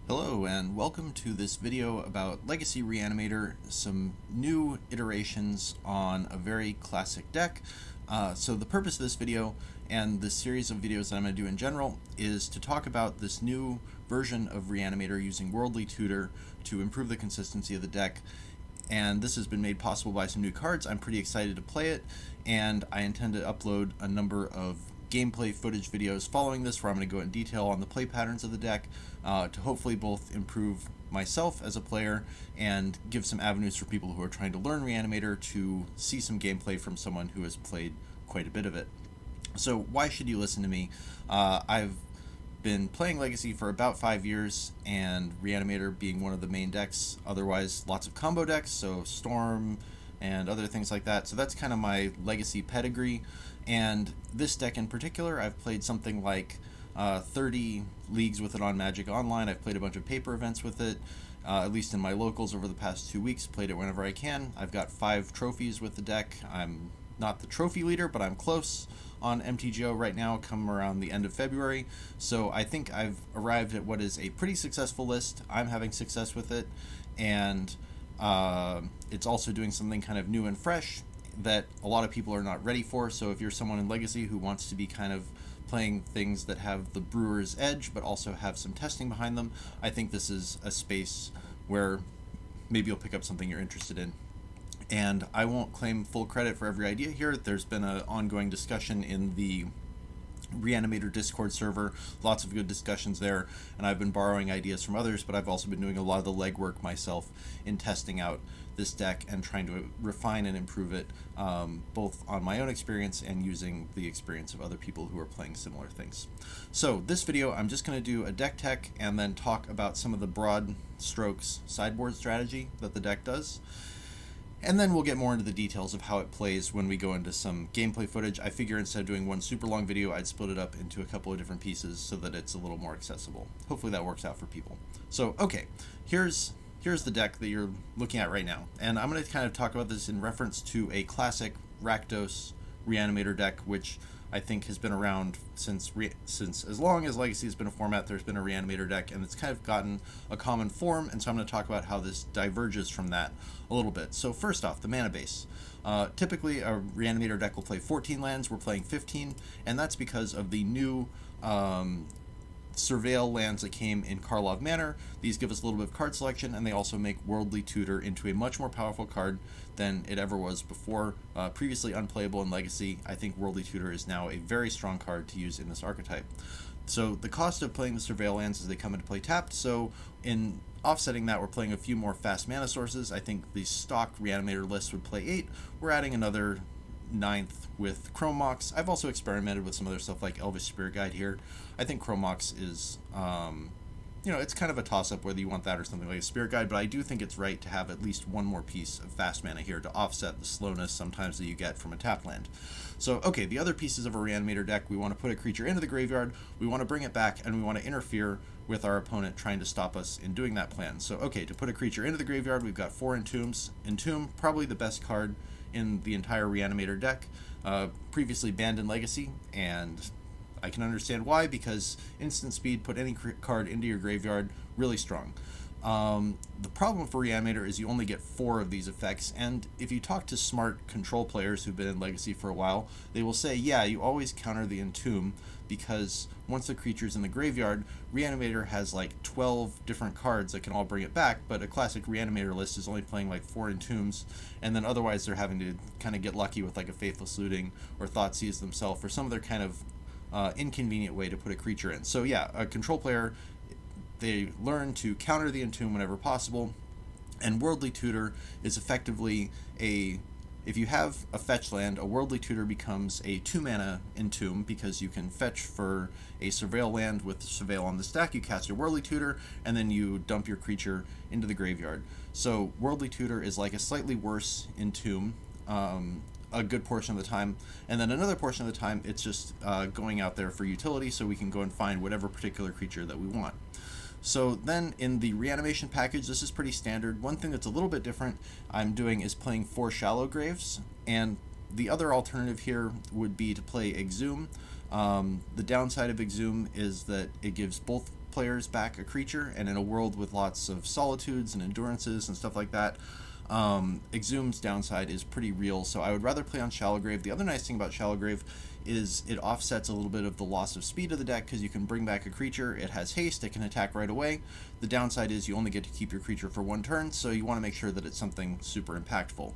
Hello and welcome to this video about Legacy Reanimator, some new iterations on a very classic deck. So the purpose of this video and this series of videos that I'm going to do in general is to talk about this new version of Reanimator using Worldly Tutor to improve the consistency of the deck. And this has been made possible by some new cards. I'm pretty excited to play it, and I intend to upload a number of gameplay footage videos following this where I'm going to go in detail on the play patterns of the deck to hopefully both improve myself as a player and give some avenues for people who are trying to learn Reanimator to see some gameplay from someone who has played quite a bit of it. So why should you listen to me? I've been playing Legacy for about 5 years, and Reanimator being one of the main decks, otherwise lots of combo decks, so Storm and other things like that. So that's kind of my Legacy pedigree. And this deck in particular, I've played something like 30 leagues with it on Magic Online. I've played a bunch of paper events with it, at least in my locals over the past 2 weeks, played it whenever I can. I've got 5 trophies with the deck. I'm not the trophy leader, but I'm close on MTGO right now, come around the end of February. So I think I've arrived at what is a pretty successful list. I'm having success with it, and it's also doing something kind of new and fresh that a lot of people are not ready for. So if you're someone in Legacy who wants to be kind of playing things that have the brewer's edge but also have some testing behind them, I think this is a space where maybe you'll pick up something you're interested in. And I won't claim full credit for every idea here. There's been an ongoing discussion in the Reanimator Discord server, lots of good discussions there, and I've been borrowing ideas from others, but I've also been doing a lot of the legwork myself in testing out this deck and trying to refine and improve it, both on my own experience and using the experience of other people who are playing similar things. So this video, I'm just going to do a deck tech and then talk about some of the broad strokes sideboard strategy that the deck does. And then we'll get more into the details of how it plays when we go into some gameplay footage. I figure instead of doing one super long video, I'd split it up into a couple of different pieces so that it's a little more accessible. Hopefully that works out for people. So, okay, here's the deck that you're looking at right now. And I'm going to kind of talk about this in reference to a classic Rakdos Reanimator deck, which I think has been around since as long as Legacy has been a format. There's been a Reanimator deck, and it's kind of gotten a common form, and so I'm going to talk about how this diverges from that a little bit. So first off, the mana base. Typically, a Reanimator deck will play 14 lands. We're playing 15, and that's because of the new Surveil lands that came in Karlov Manor. These give us a little bit of card selection, and they also make Worldly Tutor into a much more powerful card than it ever was before. Previously unplayable in Legacy, I think Worldly Tutor is now a very strong card to use in this archetype. So the cost of playing the Surveil lands is they come into play tapped, so in offsetting that, we're playing a few more fast mana sources. I think the stock Reanimator list would play 8. We're adding another 9th with Chrome Mox. I've also experimented with some other stuff like Elvish Spirit Guide here. I think Chrome Mox is, it's kind of a toss-up whether you want that or something like a Spirit Guide, but I do think it's right to have at least one more piece of fast mana here to offset the slowness sometimes that you get from a tap land. So, okay, the other pieces of a Reanimator deck, we want to put a creature into the graveyard, we want to bring it back, and we want to interfere with our opponent trying to stop us in doing that plan. So, okay, to put a creature into the graveyard, we've got 4 Entombs. Entomb, probably the best card in the entire Reanimator deck, previously banned in Legacy, and I can understand why, because instant speed, put any card into your graveyard, really strong. The problem for Reanimator is you only get 4 of these effects, and if you talk to smart control players who've been in Legacy for a while, they will say, yeah, you always counter the Entomb, because once the creature's in the graveyard, Reanimator has like 12 different cards that can all bring it back, but a classic Reanimator list is only playing like 4 Entombs, and then otherwise they're having to kind of get lucky with like a Faithless Looting or Thoughtseize themselves or some other kind of inconvenient way to put a creature in. So yeah, a control player, they learn to counter the Entomb whenever possible, and Worldly Tutor is effectively if you have a fetch land, a Worldly Tutor becomes a 2-mana Entomb because you can fetch for a Surveil land with Surveil on the stack, you cast your Worldly Tutor, and then you dump your creature into the graveyard. So Worldly Tutor is like a slightly worse Entomb, a good portion of the time, and then another portion of the time it's just going out there for utility so we can go and find whatever particular creature that we want. So then in the reanimation package, this is pretty standard. One thing that's a little bit different I'm doing is playing 4 Shallow Graves, and the other alternative here would be to play Exhume. The downside of Exhume is that it gives both players back a creature, and in a world with lots of solitudes and endurances and stuff like that, Exhum's downside is pretty real, so I would rather play on Shallowgrave. The other nice thing about Shallowgrave is it offsets a little bit of the loss of speed of the deck because you can bring back a creature, it has haste, it can attack right away. The downside is you only get to keep your creature for one turn, so you want to make sure that it's something super impactful.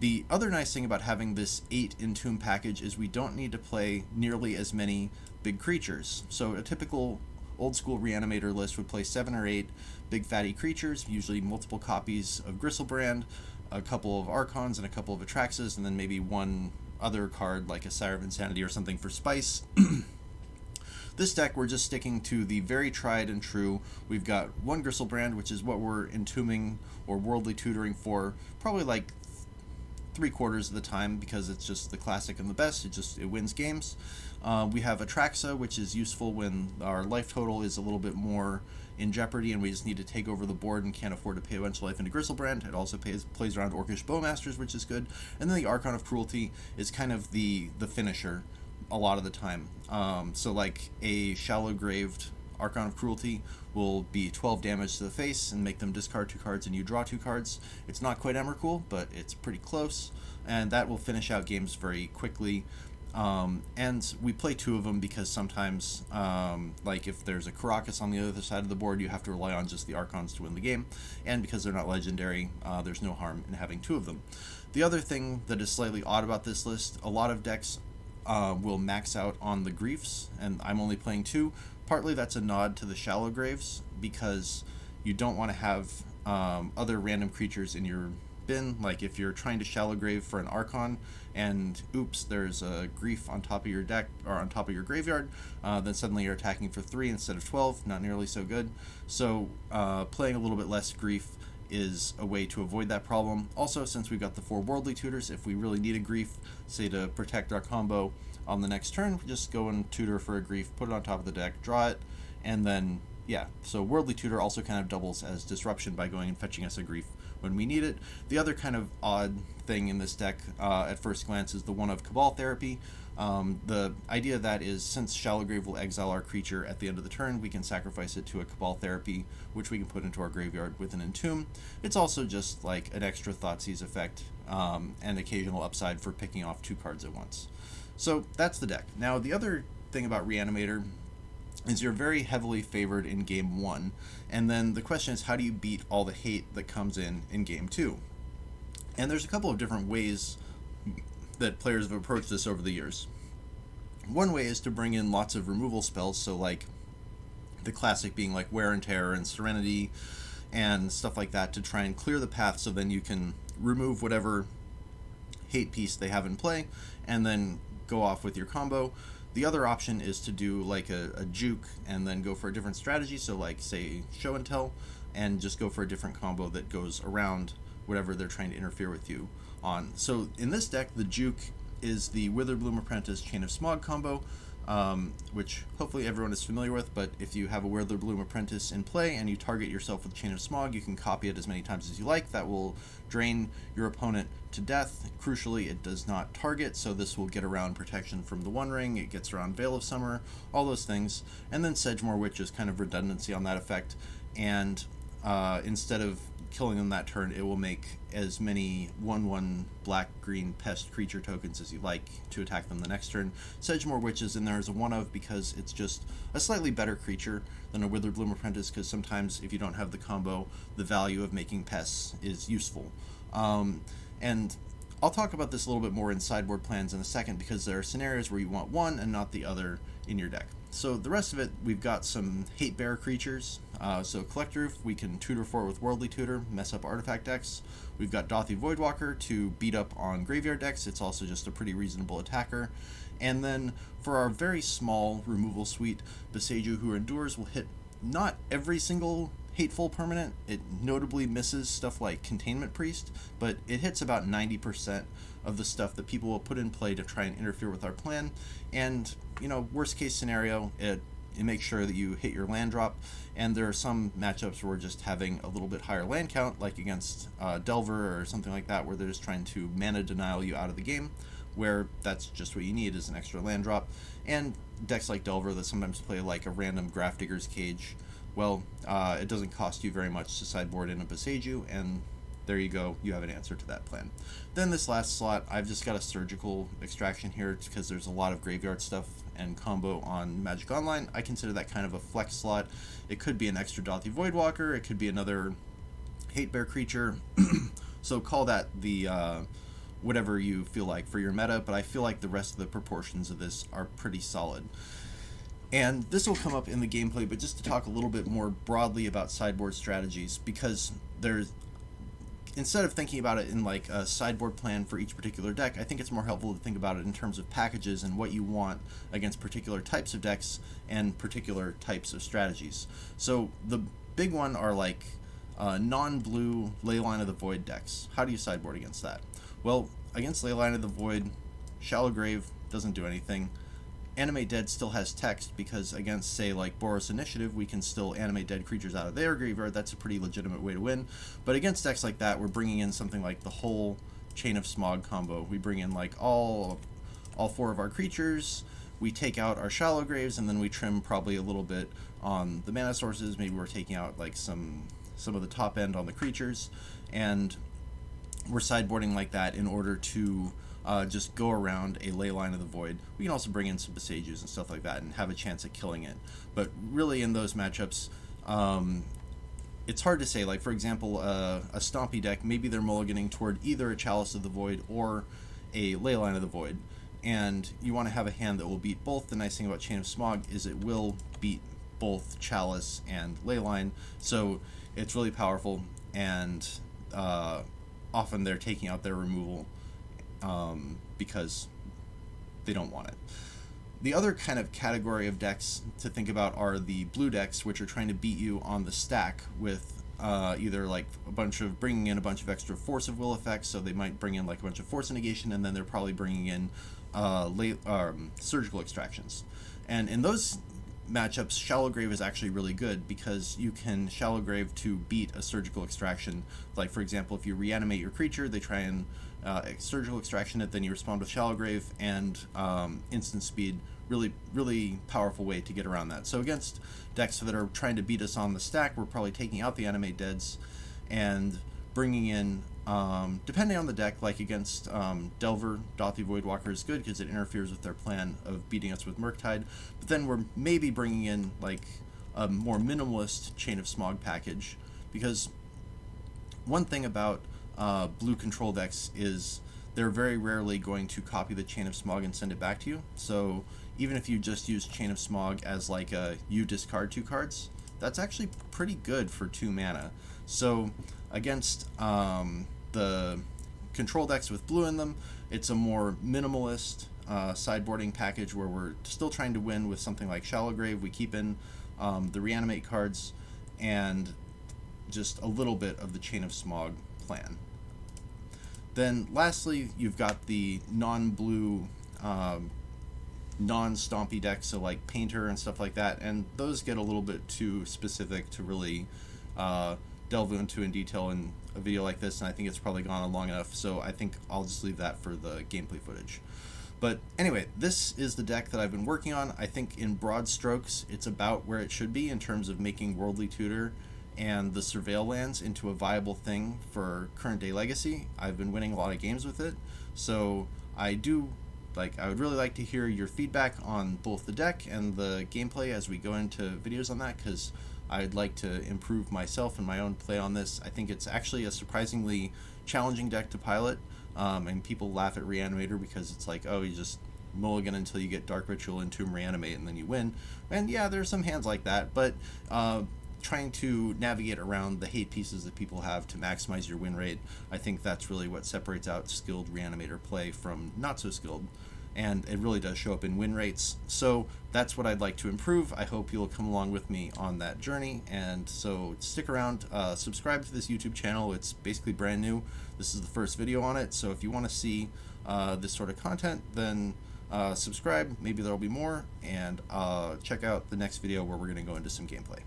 The other nice thing about having this 8 Entomb package is we don't need to play nearly as many big creatures. So a typical old school Reanimator list would play 7 or 8 big fatty creatures, usually multiple copies of Gristlebrand, a couple of Archons and a couple of Atraxas, and then maybe one other card like a Sire of Insanity or something for spice. This deck, we're just sticking to the very tried and true. We've got one Gristlebrand, which is what we're entombing or worldly tutoring for, probably like 3/4 of the time, because it's just the classic and the best. It wins games. We have Atraxa, which is useful when our life total is a little bit more in jeopardy and we just need to take over the board and can't afford to pay a bunch of life into Gristlebrand. It also plays around Orcish Bowmasters, which is good. And then the Archon of Cruelty is kind of the finisher a lot of the time. So like a Shallowgraved Archon of Cruelty will be 12 damage to the face and make them discard 2 cards and you draw 2 cards. It's not quite Emrakul, but it's pretty close, and that will finish out games very quickly. And we play 2 of them because sometimes, like if there's a Karakas on the other side of the board, you have to rely on just the Archons to win the game, and because they're not legendary, there's no harm in having 2 of them. The other thing that is slightly odd about this list, a lot of decks will max out on the Griefs, and I'm only playing 2. Partly that's a nod to the Shallowgraves, because you don't want to have other random creatures in your bin. Like if you're trying to Shallowgrave for an Archon and oops, there's a Grief on top of your deck or on top of your graveyard, then suddenly you're attacking for 3 instead of 12, not nearly so good. So playing a little bit less Grief is a way to avoid that problem. Also, since we've got the 4 Worldly Tutors, if we really need a Grief, say to protect our combo on the next turn, we just go and tutor for a Grief, put it on top of the deck, draw it, and then, yeah. So Worldly Tutor also kind of doubles as disruption by going and fetching us a Grief when we need it. The other kind of odd thing in this deck, at first glance, is the one of Cabal Therapy. The idea of that is, since Shallowgrave will exile our creature at the end of the turn, we can sacrifice it to a Cabal Therapy, which we can put into our graveyard with an Entomb. It's also just like an extra Thoughtseize effect, and occasional upside for picking off 2 cards at once. So that's the deck. Now, the other thing about Reanimator is you're very heavily favored in Game 1, and then the question is, how do you beat all the hate that comes in Game 2? And there's a couple of different ways that players have approached this over the years. One way is to bring in lots of removal spells, so like the classic being like Wear and Tear and Serenity and stuff like that, to try and clear the path so then you can remove whatever hate piece they have in play and then go off with your combo. The other option is to do like a juke and then go for a different strategy, so like say Show and Tell, and just go for a different combo that goes around whatever they're trying to interfere with you on. So in this deck, the juke is the Witherbloom Apprentice Chain of Smog combo, which hopefully everyone is familiar with, but if you have a Witherbloom Apprentice in play and you target yourself with Chain of Smog, you can copy it as many times as you like. That will drain your opponent to death. Crucially, it does not target, so this will get around protection from the One Ring, it gets around Veil of Summer, all those things. And then Sedgemoor Witch is kind of redundancy on that effect, and instead of killing them that turn, it will make as many 1/1 black-green pest creature tokens as you like to attack them the next turn. Sedgemoor Witch is in there as a one-of because it's just a slightly better creature than a Witherbloom Apprentice, because sometimes if you don't have the combo, the value of making pests is useful. And I'll talk about this a little bit more in sideboard plans in a second, because there are scenarios where you want one and not the other in your deck. So the rest of it, we've got some hate bearer creatures. So Collect Roof, we can tutor for with Worldly Tutor, mess up artifact decks. We've got Dothy Voidwalker to beat up on graveyard decks. It's also just a pretty reasonable attacker. And then for our very small removal suite, Beseiju Who Endures will hit not every single hateful permanent. It notably misses stuff like Containment Priest, but it hits about 90% of the stuff that people will put in play to try and interfere with our plan. And, you know, worst case scenario, it makes sure that you hit your land drop. And there are some matchups where just having a little bit higher land count, like against Delver or something like that, where they're just trying to mana denial you out of the game, where that's just what you need is an extra land drop. And decks like Delver that sometimes play like a random Grafdigger's Cage Well, it doesn't cost you very much to sideboard in a Boseiju, and there you go, you have an answer to that plan. Then this last slot, I've just got a surgical extraction here because there's a lot of graveyard stuff and combo on Magic Online. I consider that kind of a flex slot. It could be an extra Dothy Voidwalker, it could be another Hate Bear creature, so call that the whatever you feel like for your meta, but I feel like the rest of the proportions of this are pretty solid. And this will come up in the gameplay, but just to talk a little bit more broadly about sideboard strategies, because there's, instead of thinking about it in like a sideboard plan for each particular deck, I think it's more helpful to think about it in terms of packages and what you want against particular types of decks and particular types of strategies. So the big one are like non-blue Leyline of the Void decks. How do you sideboard against that? Well, against Leyline of the Void, Shallow Grave doesn't do anything. Animate Dead still has text because against, say, like Boros Initiative, we can still animate dead creatures out of their graveyard. That's a pretty legitimate way to win. But against decks like that, we're bringing in something like the whole Chain of Smog combo. We bring in like all 4 of our creatures, we take out our Shallow Graves, and then we trim probably a little bit on the mana sources. Maybe we're taking out like some of the top end on the creatures, and we're sideboarding like that in order to just go around a Leyline of the Void. We can also bring in some Boseijus and stuff like that and have a chance at killing it. But really in those matchups, it's hard to say. Like, for example, a Stompy deck, maybe they're mulliganing toward either a Chalice of the Void or a Leyline of the Void. And you want to have a hand that will beat both. The nice thing about Chain of Smog is it will beat both Chalice and Leyline. So it's really powerful, and often they're taking out their removal because they don't want it. The other kind of category of decks to think about are the blue decks, which are trying to beat you on the stack with either like bringing in a bunch of extra Force of Will effects. So they might bring in like a bunch of Force Negation, and then they're probably bringing in surgical extractions. And in those matchups, Shallow Grave is actually really good because you can Shallow Grave to beat a surgical extraction. Like, for example, if you reanimate your creature, they try and surgical extraction it, then you respond with Shallow Grave and instant speed. Really powerful way to get around that. So against decks that are trying to beat us on the stack, we're probably taking out the Animate Deads and bringing in, depending on the deck, like against Delver, Dothy Voidwalker is good because it interferes with their plan of beating us with Murktide. But then we're maybe bringing in like a more minimalist Chain of Smog package, because one thing about blue control decks is they're very rarely going to copy the Chain of Smog and send it back to you. So even if you just use Chain of Smog as like a you discard 2 cards, that's actually pretty good for 2 mana. So against the control decks with blue in them, it's a more minimalist sideboarding package where we're still trying to win with something like Shallow Grave. We keep in the reanimate cards and just a little bit of the Chain of Smog plan. Then lastly, you've got the non-blue, non-stompy decks, so like Painter and stuff like that, and those get a little bit too specific to really delve into in detail in a video like this, and I think it's probably gone on long enough, so I think I'll just leave that for the gameplay footage. But anyway, this is the deck that I've been working on. I think in broad strokes, it's about where it should be in terms of making Worldly Tutor and the Surveil lands into a viable thing for current day Legacy. I've been winning a lot of games with it, so I would really like to hear your feedback on both the deck and the gameplay as we go into videos on that, because I'd like to improve myself and my own play on this. I think it's actually a surprisingly challenging deck to pilot, and people laugh at Reanimator because it's like, oh, you just mulligan until you get Dark Ritual, Entomb, Reanimate, and then you win. And yeah, there's some hands like that, but trying to navigate around the hate pieces that people have to maximize your win rate, I think that's really what separates out skilled Reanimator play from not so skilled, and it really does show up in win rates. So that's what I'd like to improve. I hope you'll come along with me on that journey, and so stick around, subscribe to this YouTube channel. It's basically brand new. This is the first video on it, so if you want to see this sort of content, then subscribe. Maybe there'll be more, and check out the next video where we're going to go into some gameplay.